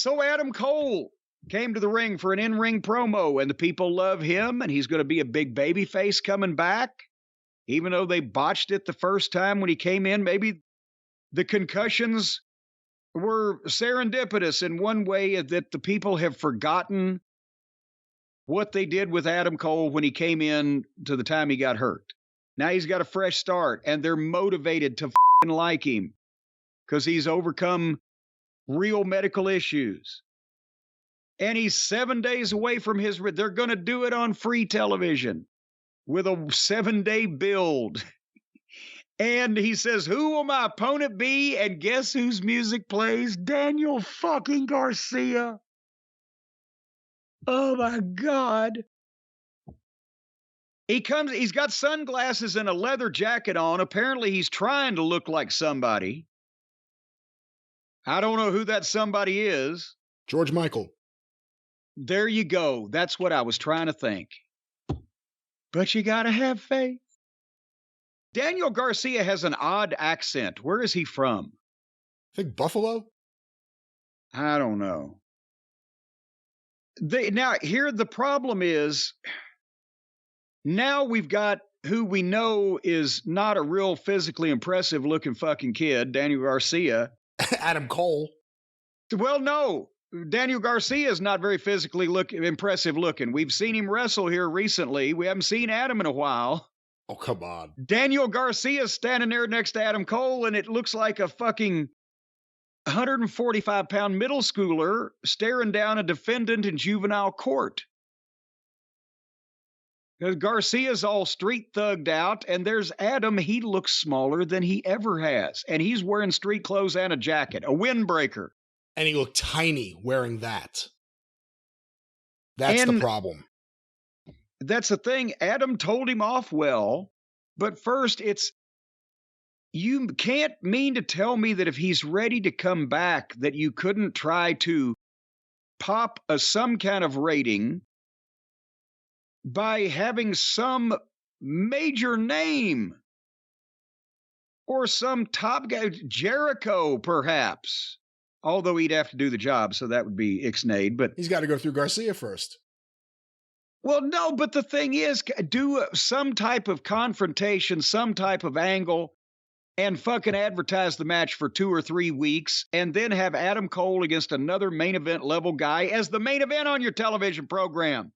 So Adam Cole came to the ring for an in-ring promo, and the people love him, and he's going to be a big baby face coming back. Even though they botched it the first time when he came in, maybe the concussions were serendipitous in one way that the people have forgotten what they did with Adam Cole when he came in to the time he got hurt. Now he's got a fresh start, and they're motivated to like him because he's overcome real medical issues. And he's 7 days away from his... They're going to do it on free television with a 7-day build. And he says, who will my opponent be? And guess whose music plays? Daniel fucking Garcia. Oh, my God. He's got sunglasses and a leather jacket on. Apparently, he's trying to look like somebody. I don't know who that somebody is. George Michael. There you go. That's what I was trying to think. But you got to have faith. Daniel Garcia has an odd accent. Where is he from? I think Buffalo? I don't know. Now, here the problem is, now we've got who we know is not a real physically impressive looking fucking kid, Daniel Garcia. Adam Cole. Well, no. Daniel Garcia is not very physically impressive looking. We've seen him wrestle here recently. We haven't seen Adam in a while. Oh, come on. Daniel Garcia is standing there next to Adam Cole, and it looks like a fucking 145-pound middle schooler staring down a defendant in juvenile court. Garcia's all street thugged out, and there's Adam. He looks smaller than he ever has, and he's wearing street clothes and a jacket, a windbreaker. And he looked tiny wearing that. That's the problem. That's the thing. Adam told him off well, but first you can't mean to tell me that if he's ready to come back, that you couldn't try to pop some kind of rating by having some major name or some top guy, Jericho, perhaps. Although he'd have to do the job, so that would be ixnayed. But he's got to go through Garcia first. Well, no, but the thing is, do some type of confrontation, some type of angle, and fucking advertise the match for 2 or 3 weeks, and then have Adam Cole against another main event level guy as the main event on your television program.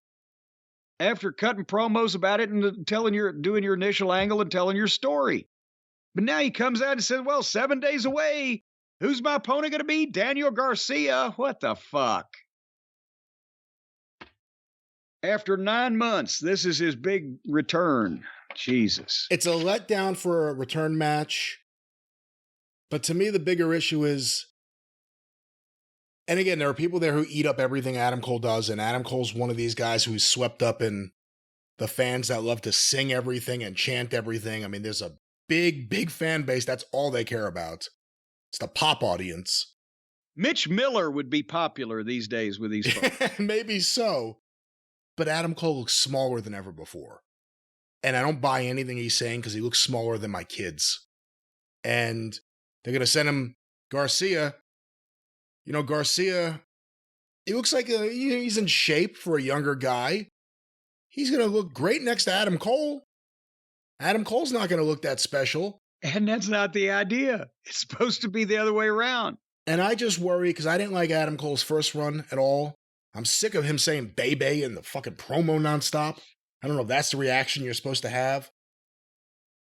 After cutting promos about it and doing your initial angle and telling your story. But now he comes out and says, well, 7 days away. Who's my opponent going to be? Daniel Garcia? What the fuck? After 9 months, this is his big return. Jesus. It's a letdown for a return match. But to me, the bigger issue is, and again, there are people there who eat up everything Adam Cole does, and Adam Cole's one of these guys who's swept up in the fans that love to sing everything and chant everything. I mean, there's a big, big fan base. That's all they care about. It's the pop audience. Mitch Miller would be popular these days with these folks. Maybe so. But Adam Cole looks smaller than ever before. And I don't buy anything he's saying because he looks smaller than my kids. And they're going to send him Garcia. You know, Garcia, he looks like he's in shape for a younger guy. He's going to look great next to Adam Cole. Adam Cole's not going to look that special. And that's not the idea. It's supposed to be the other way around. And I just worry because I didn't like Adam Cole's first run at all. I'm sick of him saying baby in the fucking promo nonstop. I don't know if that's the reaction you're supposed to have.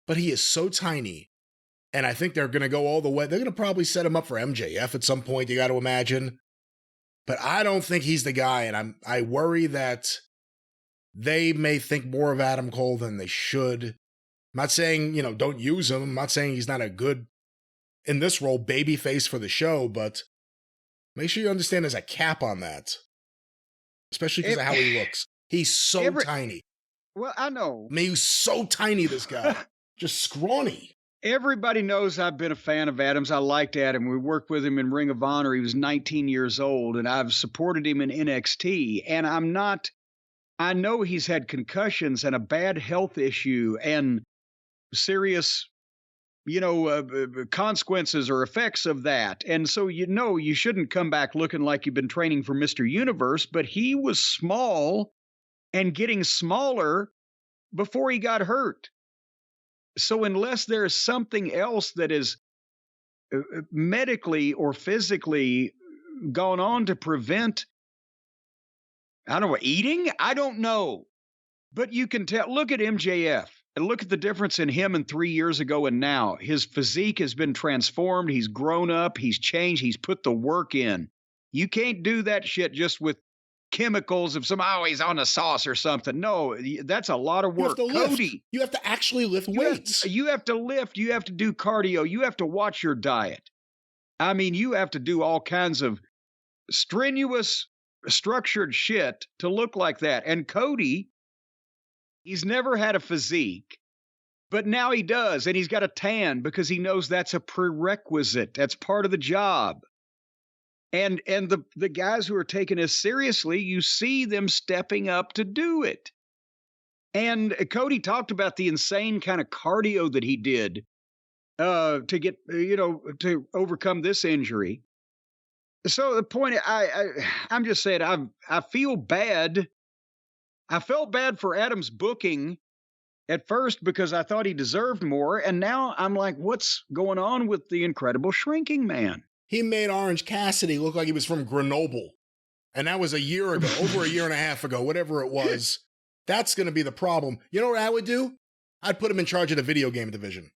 But he is so tiny. And I think they're going to go all the way. They're going to probably set him up for MJF at some point, you got to imagine. But I don't think he's the guy. And I worry that they may think more of Adam Cole than they should. I'm not saying, don't use him. I'm not saying he's not a good, in this role, babyface for the show, but make sure you understand there's a cap on that. Especially because of how he looks. He's so tiny. Well, I know. I mean, he's so tiny, this guy. Just scrawny. Everybody knows I've been a fan of Adam's. I liked Adam. We worked with him in Ring of Honor. He was 19 years old, and I've supported him in NXT. And I know he's had concussions and a bad health issue and serious consequences or effects of that. And so, you shouldn't come back looking like you've been training for Mr. Universe, but he was small and getting smaller before he got hurt. So unless there's something else that is medically or physically gone on to prevent, I don't know, eating? I don't know. But you can tell, look at MJF and look at the difference in him and 3 years ago and now. His physique has been transformed. He's grown up. He's changed. He's put the work in. You can't do that shit just with chemicals of he's on a sauce or something. No, that's a lot of work. Cody, you have to actually lift weights. You have to lift. You have to do cardio. You have to watch your diet. I mean, you have to do all kinds of strenuous, structured shit to look like that. And Cody, he's never had a physique, but now he does. And he's got a tan because he knows that's a prerequisite. That's part of the job. And the guys who are taking this seriously, you see them stepping up to do it. And Cody talked about the insane kind of cardio that he did to get, to overcome this injury. So the point, I'm just saying, I feel bad. I felt bad for Adam's booking at first because I thought he deserved more. And now I'm like, what's going on with the Incredible Shrinking Man? He made Orange Cassidy look like he was from Grenoble. And that was a year ago, over a year and a half ago, whatever it was. That's going to be the problem. You know what I would do? I'd put him in charge of the video game division.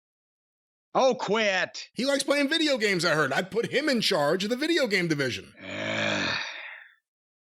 Oh, quit. He likes playing video games, I heard. I'd put him in charge of the video game division.